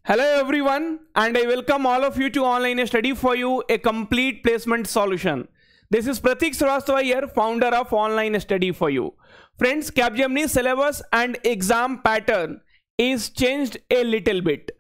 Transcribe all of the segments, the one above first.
Hello everyone, and I welcome all of you to Online Study for You, a complete placement solution. This is Pratik Srivastava here, founder of Online Study for You. Friends, Capgemini syllabus and exam pattern is changed a little bit.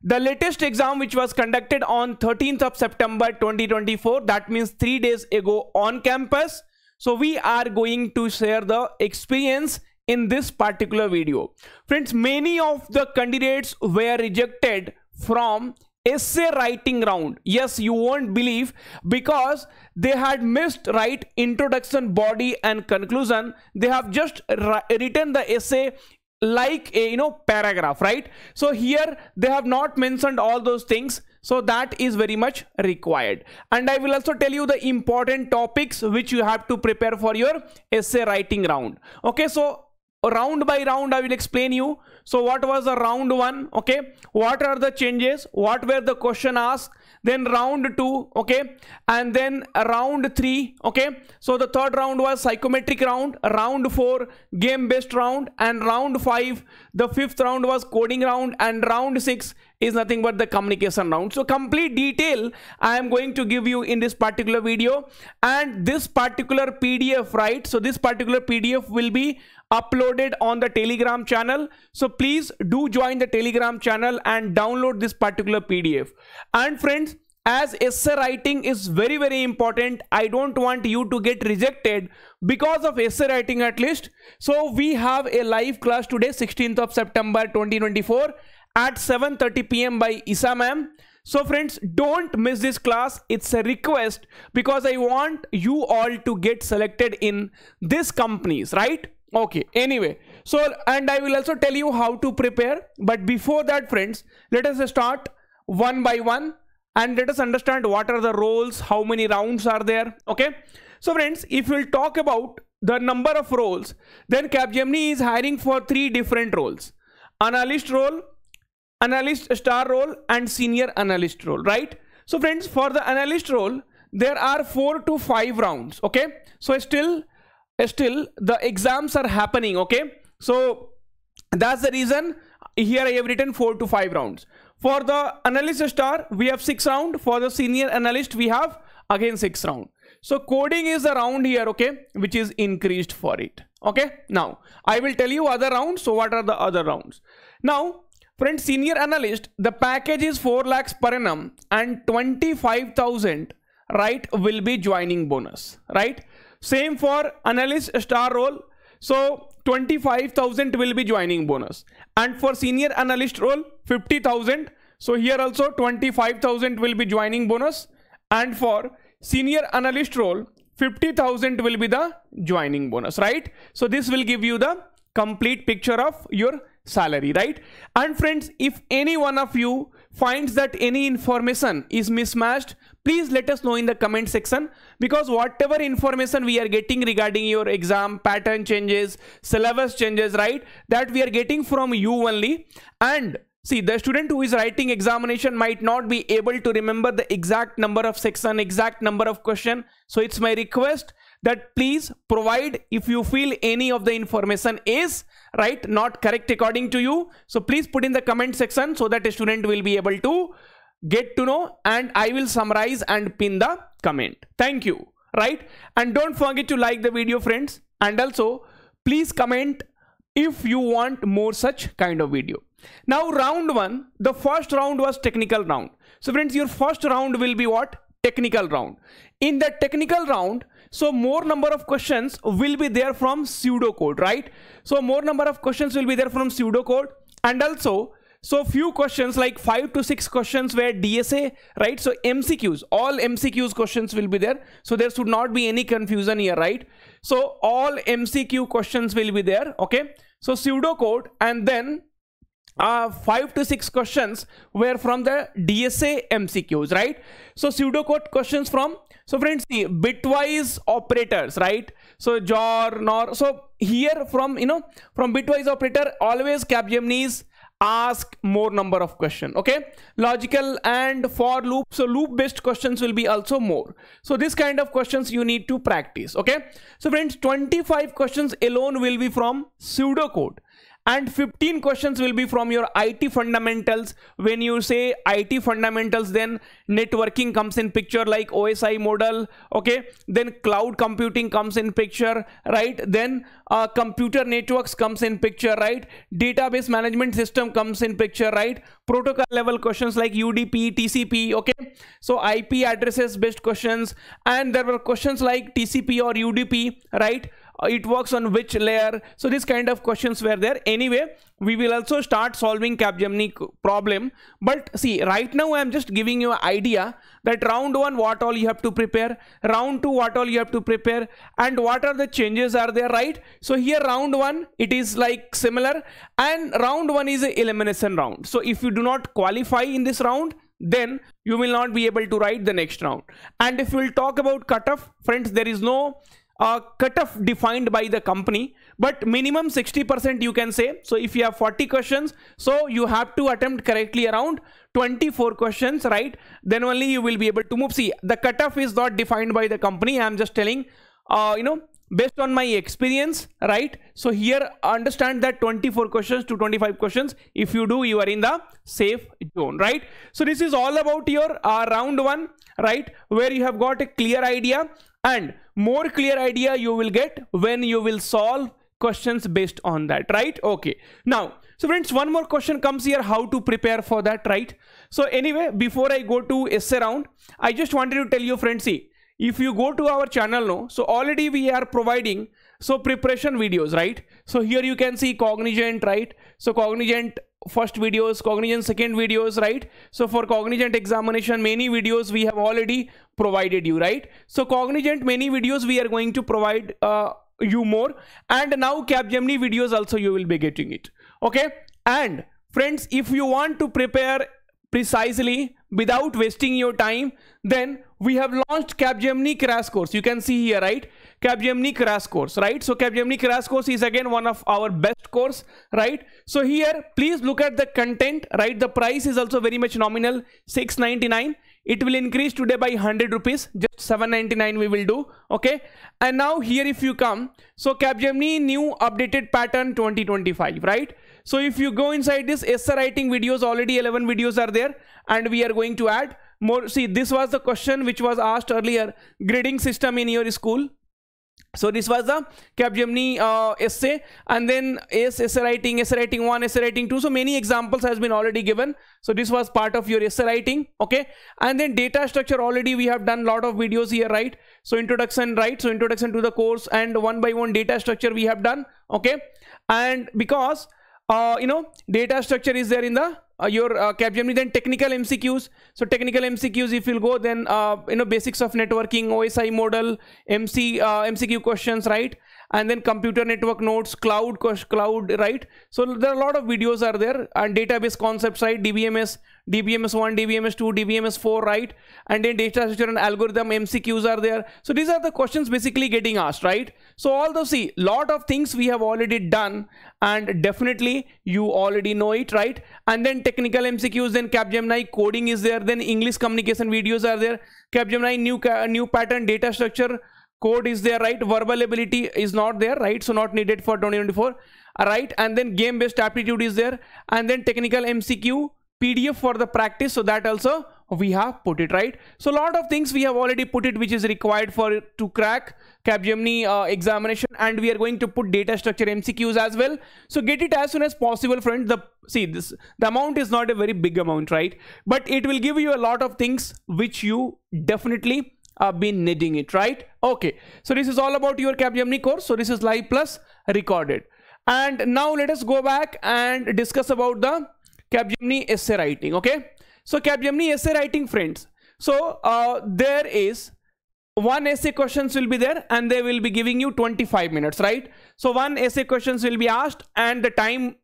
The latest exam which was conducted on 13th of September 2024, that means 3 days ago on campus. So we are going to share the experience in this particular video. Friends, many of the candidates were rejected from essay writing round. Yes, you won't believe, because they had missed right introduction, body and conclusion. They have just written the essay like a paragraph, right? So here they have not mentioned all those things, so that is very much required. And I will also tell you the important topics which you have to prepare for your essay writing round. Okay, so round by round I will explain you. So what was the round 1? Okay, what are the changes, what were the question asked, then round 2, okay, and then round 3, okay. So the third round was psychometric round, round 4 game based round, and round 5 the fifth round was coding round, and round 6 is nothing but the communication round. So complete detail I am going to give you in this particular video, and this particular PDF, right? So this particular PDF will be uploaded on the Telegram channel. So please do join the Telegram channel and download this particular PDF. And friends, as essay writing is very, very important, I don't want you to get rejected because of essay writing at least. So we have a live class today, 16th of September 2024 at 7:30 PM by Isa ma'am. So friends, don't miss this class. It's a request because I want you all to get selected in these companies, right? Okay, anyway, so and I will also tell you how to prepare, but before that friends, let us start one by one and let us understand what are the roles, how many rounds are there. Okay, so friends, if we'll talk about the number of roles, then Capgemini is hiring for 3 different roles: analyst role, analyst star role, and senior analyst role, right? So friends, for the analyst role there are 4 to 5 rounds. Okay, so still the exams are happening. Okay, so that's the reason here I have written 4 to 5 rounds. For the analyst star we have 6 round, for the senior analyst we have again 6 round. So coding is a round here, okay, which is increased for it. Okay, now I will tell you other rounds. So what are the other rounds? Now friends, senior analyst, the package is 4 lakhs per annum and 25,000 right will be joining bonus, right? Same for analyst star role, so 25,000 will be joining bonus, and for senior analyst role 50,000. So here also 25,000 will be joining bonus, and for senior analyst role 50,000 will be the joining bonus, right? So this will give you the complete picture of your salary, right? And friends, if any one of you finds that any information is mismatched, please let us know in the comment section, because whatever information we are getting regarding your exam pattern changes, syllabus changes, right, that we are getting from you only. And see, the student who is writing examination might not be able to remember the exact number of section, exact number of question. So it's my request that please provide, if you feel any of the information is right not correct according to you, so please put in the comment section so that a student will be able to get to know, and I will summarize and pin the comment. Thank you, right? And don't forget to like the video, friends, and also please comment if you want more such kind of video. Now round 1, the first round was technical round. So friends, your first round will be what? Technical round. In the technical round, so more number of questions will be there from pseudocode, right? So more number of questions will be there from pseudocode, and also so few questions like 5 to 6 questions were DSA, right? So MCQs, all MCQs questions will be there. So there should not be any confusion here, right? So all MCQ questions will be there. Okay, so pseudocode, and then 5 to 6 questions were from the DSA MCQs, right? So pseudocode questions from, so friends, see, bitwise operators, right? So JOR, NOR. So here from from bitwise operator, always Capgemini's ask more number of question. Okay, logical and for loop, so loop based questions will be also more. So this kind of questions you need to practice. Okay, so friends, 25 questions alone will be from pseudocode, and 15 questions will be from your IT fundamentals. When you say IT fundamentals, then networking comes in picture, like OSI model, okay, then cloud computing comes in picture, right, then computer networks comes in picture, right, database management system comes in picture, right, protocol level questions like UDP, TCP, okay, so IP addresses based questions, and there were questions like TCP or UDP, right, it works on which layer. So this kind of questions were there. Anyway, we will also start solving Capgemini problem, but see, right now I am just giving you an idea that round 1 what all you have to prepare, round 2 what all you have to prepare, and what are the changes are there, right? So here round 1 it is like similar, and round 1 is a elimination round. So if you do not qualify in this round, then you will not be able to write the next round. And if we will talk about cutoff, friends, there is no cutoff defined by the company, but minimum 60% you can say. So if you have 40 questions, so you have to attempt correctly around 24 questions, right? Then only you will be able to move. See, the cutoff is not defined by the company. I am just telling, based on my experience, right? So here understand that 24 questions to 25 questions, if you do, you are in the safe zone, right? So this is all about your round 1, right, where you have got a clear idea, and more clear idea you will get when you will solve questions based on that, right? Okay, now, so friends, one more question comes here, how to prepare for that, right? So anyway, before I go to essay round, I just wanted to tell you, friends, see, if you go to our channel now, so already we are providing so preparation videos, right? So here you can see Cognizant, right? So Cognizant first videos, Cognizant second videos, right? So for Cognizant examination, many videos we have already provided you, right? So Cognizant many videos we are going to provide you more, and now Capgemini videos also you will be getting it, okay? And friends, if you want to prepare precisely without wasting your time, then we have launched Capgemini crash course. You can see here, right? Capgemini crash course, right? So Capgemini crash course is again one of our best course, right? So here please look at the content, right? The price is also very much nominal, 699. It will increase today by 100 rupees, just 799 we will do, okay? And now here if you come, so Capgemini new updated pattern 2025, right? So if you go inside this essay writing videos, already 11 videos are there, and we are going to add more. See, this was the question which was asked earlier, grading system in your school. So this was the Capgemini essay, and then essay writing 1, essay writing 2. So many examples has been already given. So this was part of your essay writing, okay? And then data structure, already we have done a lot of videos here, right? So introduction, right? So introduction to the course, and one by one data structure we have done, okay? And because data structure is there in the your Capgemini, then technical MCQs. So technical MCQs, if you'll go, then basics of networking, OSI model, MCQ questions, right? And then computer network nodes, cloud, right? So there are a lot of videos are there, and database concepts, right? DBMS 1, DBMS 2, DBMS 4, right? And then data structure and algorithm MCQs are there. So these are the questions basically getting asked, right? So all those, see, lot of things we have already done, and definitely you already know it, right? And then technical MCQs, then Capgemini coding is there, then English communication videos are there, Capgemini new pattern data structure code is there, right? Verbal ability is not there, right? So not needed for 2024, right? And then game based aptitude is there, and then technical MCQ PDF for the practice, so that also we have put it, right? So a lot of things we have already put it, which is required for to crack Capgemini examination, and we are going to put data structure MCQs as well. So get it as soon as possible, friends. The amount is not a very big amount, right? But it will give you a lot of things which you definitely been needing it, right? Okay, so this is all about your Capgemini course. So this is live plus recorded, and now let us go back and discuss about the Capgemini essay writing, okay? So Capgemini essay writing, friends. So there is one essay questions will be there, and they will be giving you 25 minutes, right? So one essay questions will be asked, and the time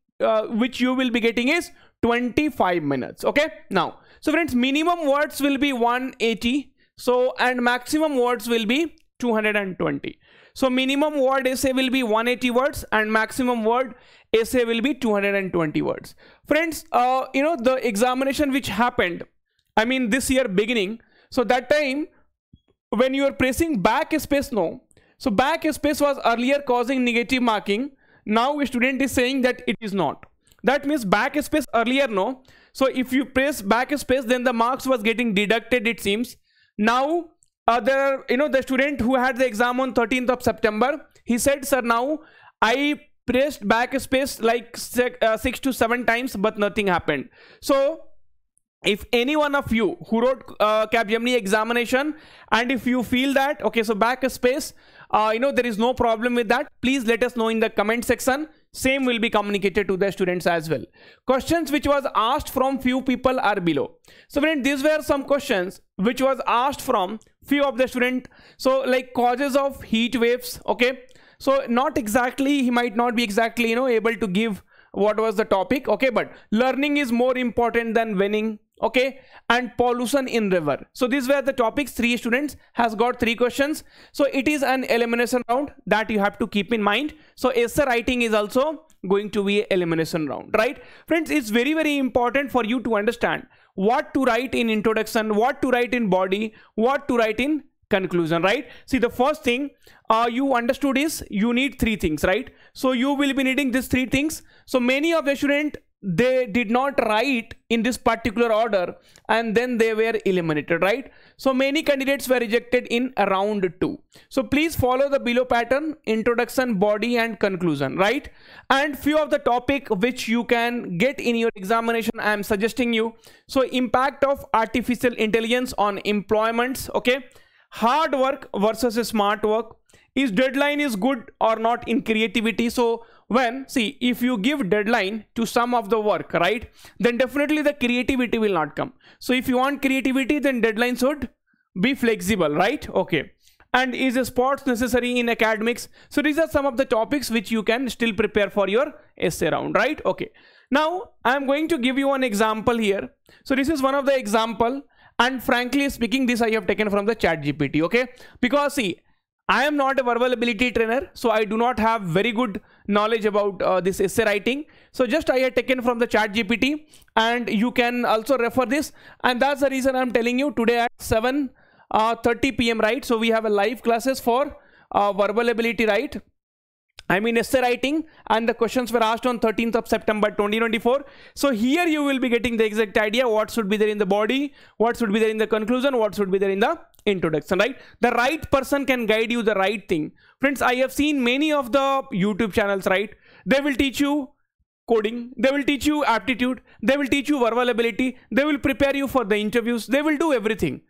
which you will be getting is 25 minutes, okay? Now, so friends, minimum words will be 180. So, and maximum words will be 220. So minimum word essay will be 180 words, and maximum word essay will be 220 words. Friends, the examination which happened, I mean this year beginning, so that time when you are pressing backspace, no, so backspace was earlier causing negative marking. now a student is saying that it is not. That means backspace earlier no. So if you press backspace, then the marks was getting deducted, it seems. Now the student who had the exam on 13th of September, he said, sir, now I pressed backspace like 6 to 7 times, but nothing happened. So if any one of you who wrote Capgemini examination, and if you feel that, okay, so backspace, there is no problem with that, please let us know in the comment section. Same will be communicated to the students as well. Questions which was asked from few people are below. So friends, these were some questions which was asked from few of the student. So like causes of heat waves, okay. So not exactly, he might not be exactly, able to give what was the topic, okay, but learning is more important than winning, okay, and pollution in river. So these were the topics. 3 students has got 3 questions. So it is an elimination round that you have to keep in mind. So essay writing is also going to be an elimination round, right? Friends, it's very, very important for you to understand what to write in introduction, what to write in body, what to write in conclusion, right? See, the first thing you understood is you need 3 things, right? So you will be needing these 3 things. So many of the students, they did not write in this particular order and then they were eliminated, right? So many candidates were rejected in round 2. So please follow the below pattern: introduction, body and conclusion, right? And few of the topic which you can get in your examination, I am suggesting you. So impact of artificial intelligence on employments, okay? Hard work versus smart work. Is deadline is good or not in creativity? So if you give deadline to some of the work, right, then definitely the creativity will not come. So if you want creativity, then deadline should be flexible, right? Okay. And is sports necessary in academics? So these are some of the topics which you can still prepare for your essay round, right? Okay. Now I'm going to give you an example here. So this is one of the example, and frankly speaking, this I have taken from the ChatGPT, okay? Because see, I am not a verbal ability trainer, so I do not have very good knowledge about this essay writing. So just I have taken from the ChatGPT, and you can also refer this. And that's the reason I'm telling you today at 7:30 p.m. right? So we have a live classes for verbal ability, right? I mean essay writing, and the questions were asked on 13th of September 2024. So here you will be getting the exact idea what should be there in the body, what should be there in the conclusion, what should be there in the introduction, right? The right person can guide you the right thing. Friends, I have seen many of the YouTube channels, right? They will teach you coding, they will teach you aptitude, they will teach you verbal ability, they will prepare you for the interviews, they will do everything.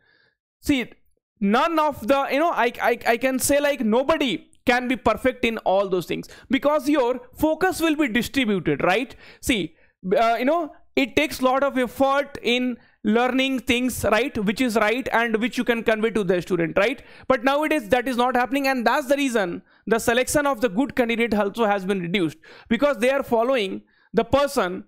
See, none of the, I can say like nobody can be perfect in all those things, because your focus will be distributed, right? See, it takes a lot of effort in learning things, right, which is right and which you can convey to the student, right? But nowadays that is not happening, and that's the reason the selection of the good candidate also has been reduced, because they are following the person,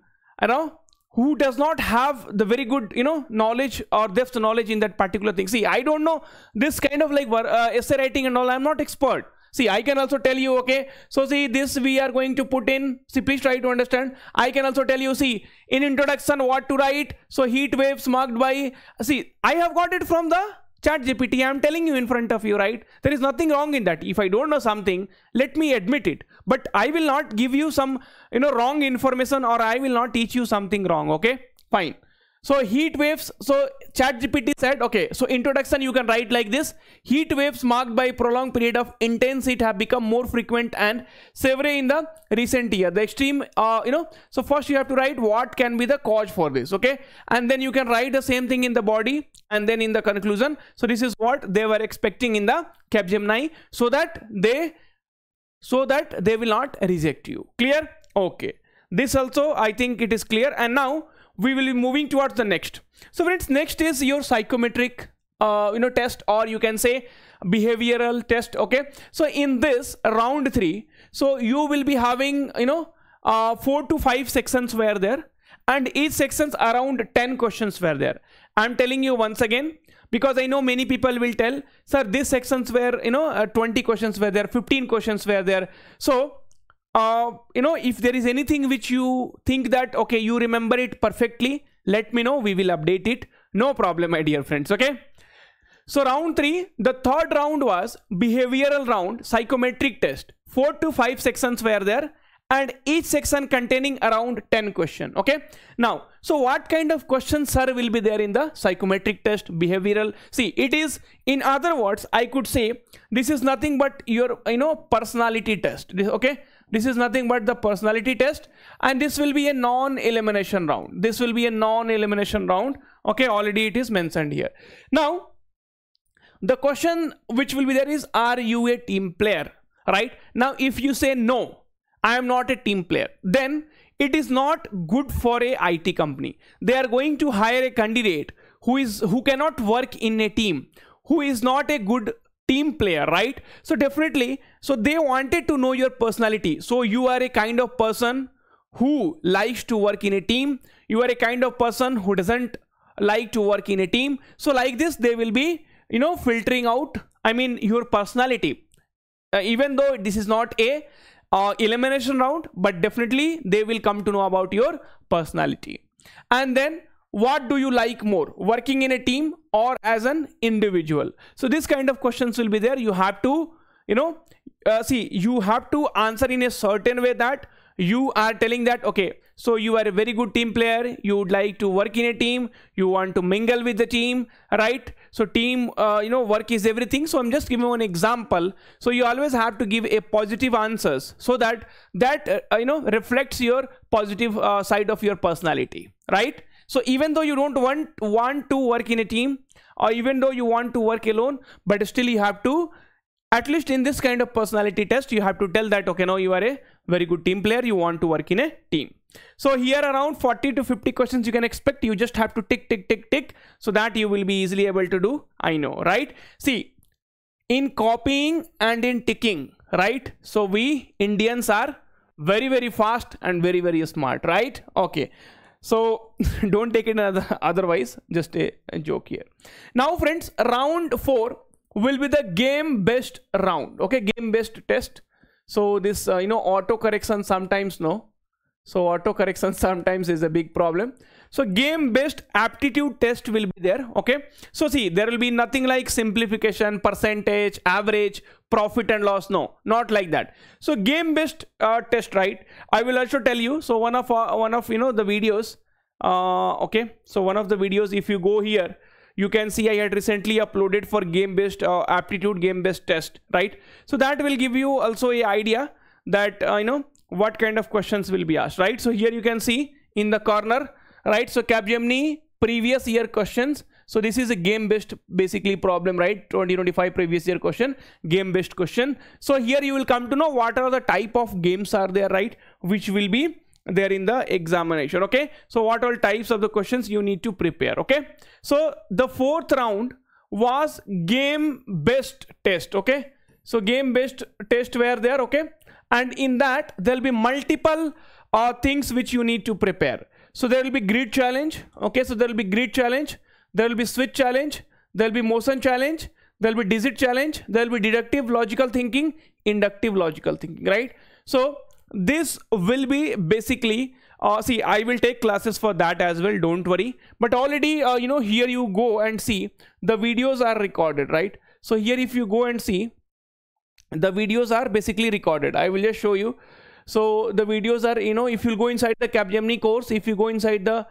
who does not have the very good, knowledge or depth knowledge in that particular thing. See, I don't know this kind of like essay writing and all. I'm not expert. See, I can also tell you, okay, so see, this we are going to put in. See, please try to understand. I can also tell you, see, in introduction what to write. So heat waves marked by, see, I have got it from the ChatGPT. I'm telling you in front of you, right? There is nothing wrong in that. If I don't know something, let me admit it. But I will not give you some, wrong information, or I will not teach you something wrong, okay? Fine. So heat waves, so ChatGPT said, okay, so introduction you can write like this: heat waves marked by prolonged period of intense heat have become more frequent and severe in the recent year. The extreme, so first you have to write what can be the cause for this, okay? And then you can write the same thing in the body and then in the conclusion. So this is what they were expecting in the Capgemini, so that they will not reject you. Clear? Okay. This also, I think it is clear. And now we will be moving towards the next. So friends, next is your psychometric test, or you can say behavioral test, okay? So in this round 3, so you will be having 4 to 5 sections were there, and each sections around 10 questions were there. I'm telling you once again, because I know many people will tell, sir, these sections were 20 questions were there, 15 questions were there. So if there is anything which you think that, okay, you remember it perfectly, let me know, we will update it. No problem, my dear friends, okay? So round 3, the third round was behavioral round, psychometric test. 4 to 5 sections were there, and each section containing around 10 questions. Okay, now so what kind of questions, sir, will be there in the psychometric test, behavioral? See, it is, in other words, I could say this is nothing but your personality test. Okay, this is nothing but the personality test, and this will be a non-elimination round. This will be a non-elimination round. Okay, already it is mentioned here. Now the question which will be there is, are you a team player? Right now, if you say no, I am not a team player, then it is not good for a IT company. They are going to hire a candidate who cannot work in a team, who is not a good team player, right? So definitely, so they wanted to know your personality. So you are a kind of person who likes to work in a team. You are a kind of person who doesn't like to work in a team. So like this, they will be, filtering out, your personality. Even though this is not a elimination round, but definitely they will come to know about your personality. And then, what do you like more, working in a team or as an individual? So this kind of questions will be there. You have to, you have to answer in a certain way that you are telling that, okay, so you are a very good team player, you would like to work in a team, you want to mingle with the team, right? So team, work is everything. So I'm just giving you an example. So you always have to give a positive answers, so that reflects your positive side of your personality, right? So even though you don't want to work in a team, or even though you want to work alone, but still you have to, at least in this kind of personality test, you have to tell that, okay, no, you are a very good team player, you want to work in a team. So here around 40 to 50 questions you can expect. You just have to tick, tick, tick, tick, so that you will be easily able to do. I know, right? See, in copying and in ticking, right? So we Indians are very, very fast and very, very smart, right? Okay. So don't take it otherwise, just a joke here. Now friends, round 4 will be the game based round. Okay, game based test. So this auto correction sometimes so auto correction sometimes is a big problem. So game based aptitude test will be there. Okay, so see, there will be nothing like simplification, percentage, average, profit and loss. No, not like that. So game based test, right? I will also tell you. So one of the videos, okay, so one of the videos, if you go here, you can see I had recently uploaded for game based aptitude game based test, right? So that will give you also a idea that what kind of questions will be asked, right? So here you can see in the corner, right? So Capgemini previous year questions. So this is a game based basically problem, right? 2025 previous year question, game based question. So here you will come to know what are the type of games are there, right? Which will be there in the examination. Okay, so what all types of the questions you need to prepare. Okay, so the 4th round was game based test. Okay, so game based test were there. Okay, and in that there will be multiple things which you need to prepare. So there will be grid challenge. Okay, so there will be grid challenge, there will be switch challenge, there will be motion challenge, there will be digit challenge, there will be deductive logical thinking, inductive logical thinking, right? So this will be basically see, I will take classes for that as well, don't worry. But already here you go and see the videos are recorded, right? So here if you go and see, the videos are basically recorded. I will just show you. So the videos are, if you go inside the Capgemini course, if you go inside the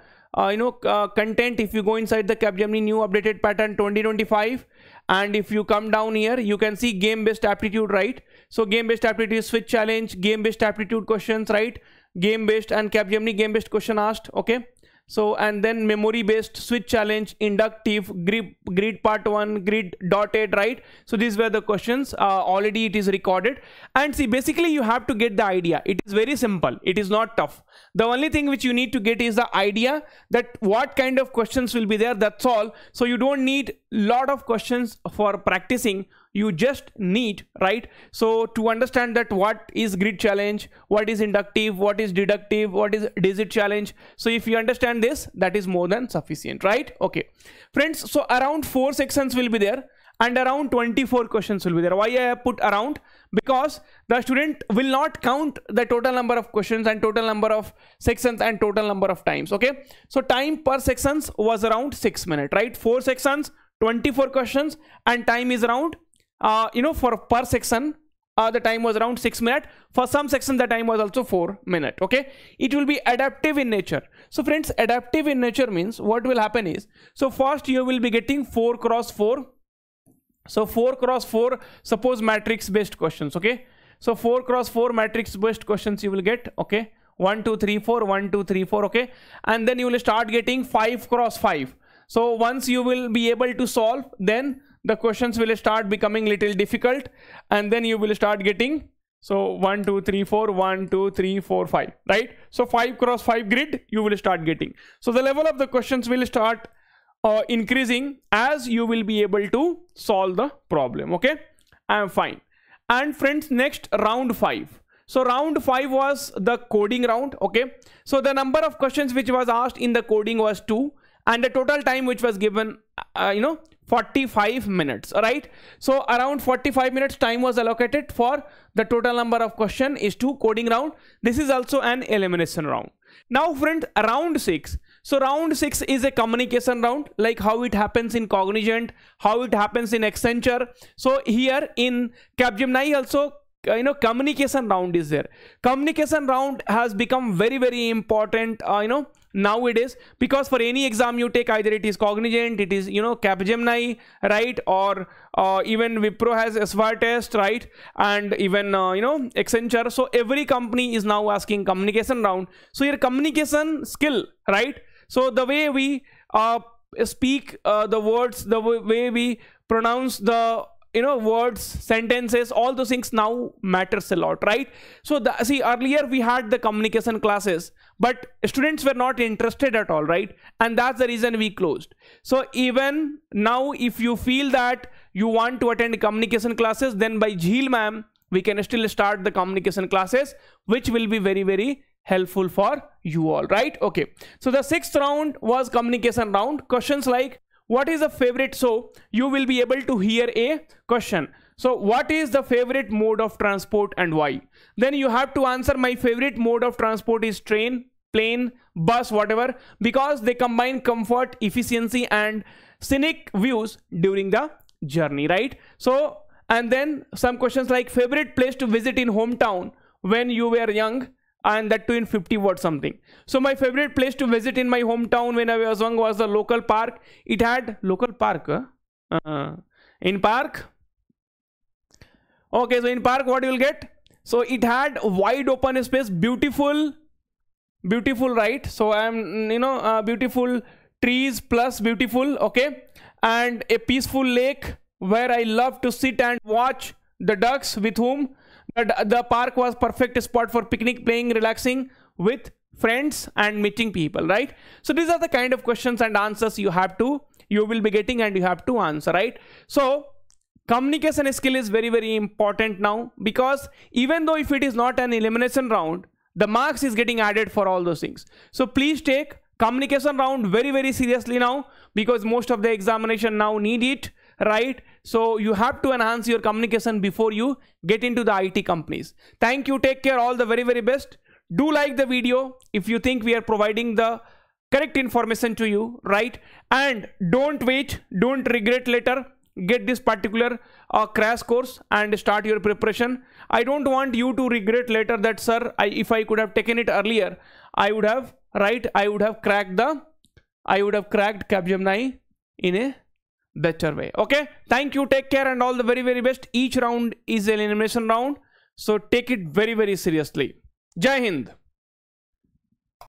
content, if you go inside the Capgemini new updated pattern 2025, and if you come down here, you can see game based aptitude, right? So game based aptitude, switch challenge, game based aptitude questions, right? Game based and Capgemini game based question asked. Okay, so and then memory based, switch challenge, inductive, grid part 1, grid dotted, right? So these were the questions. Already it is recorded. And see, basically you have to get the idea. It is very simple, it is not tough. The only thing which you need to get is the idea that what kind of questions will be there, that's all. So you don't need lot of questions for practicing, you just need, right? So to understand that what is grid challenge, what is inductive, what is deductive, what is digit challenge. So if you understand this, that is more than sufficient, right? Okay friends, so around 4 sections will be there and around 24 questions will be there. Why I have put around? Because the student will not count the total number of questions and total number of sections and total number of times. Okay, so time per sections was around 6 minutes, right? 4 sections, 24 questions, and time is around for per section the time was around 6 minutes. For some sections the time was also 4 minutes. Okay, it will be adaptive in nature. So friends, adaptive in nature means what will happen is, so first you will be getting 4 cross 4. So 4 cross 4, suppose matrix based questions. Okay, so 4 cross 4 matrix based questions you will get. Okay, 1 2 3 4, 1 2 3 4. Okay, and then you will start getting 5 cross 5. So once you will be able to solve, then the questions will start becoming little difficult, and then you will start getting, so 1 2 3 4, 1 2 3 4 5, right? So 5 cross 5 grid you will start getting. So the level of the questions will start increasing as you will be able to solve the problem. Okay, I am fine. And friends, next round 5. So round 5 was the coding round. Okay, so the number of questions which was asked in the coding was 2, and the total time which was given 45 minutes. All right, so around 45 minutes time was allocated for the total number of question is to coding round. This is also an elimination round. Now friends, round 6. So round 6 is a communication round, like how it happens in Cognizant, how it happens in Accenture. So here in Capgemini also, communication round is there. Communication round has become very important nowadays, because for any exam you take, either it is Cognizant, it is Capgemini, right, or even Wipro has SVAR test, right, and even Accenture. So every company is now asking communication round. So your communication skill, right, so the way we speak the words, the way we pronounce the words, sentences, all those things now matters a lot, right? So see, earlier we had the communication classes, but students were not interested at all, right? And that's the reason we closed. So even now, if you feel that you want to attend communication classes, then by Jheel ma'am we can still start the communication classes, which will be very helpful for you all, right? Okay, so the 6th round was communication round. Questions like, what is the favorite? So you will be able to hear a question. So what is the favorite mode of transport and why? Then you have to answer, my favorite mode of transport is train, plane, bus, whatever, because they combine comfort, efficiency and scenic views during the journey, right? So, and then some questions like, favorite place to visit in hometown when you were young, and that too in 50 words something. So my favorite place to visit in my hometown when I was young was the local park. It had local park in park. Okay, so in park what you will get? So it had wide open space, beautiful, right? So I am beautiful trees plus beautiful. Okay, and a peaceful lake where I love to sit and watch the ducks, with whom the park was perfect spot for picnic, playing, relaxing with friends and meeting people, right? So these are the kind of questions and answers you will be getting and you have to answer, right? So communication skill is very important now, because even though if it is not an elimination round, the marks is getting added for all those things. So please take communication round very seriously now, because most of the examination now need it, right? So you have to enhance your communication before you get into the IT companies. Thank you, take care, all the very best. Do like the video if you think we are providing the correct information to you, right? And don't wait, don't regret later. Get this particular crash course and start your preparation. I don't want you to regret later that, sir, if I could have taken it earlier, I would have cracked Capgemini in a better way. Okay, thank you, take care, and all the very best. Each round is an elimination round, so take it very seriously. Jai Hind.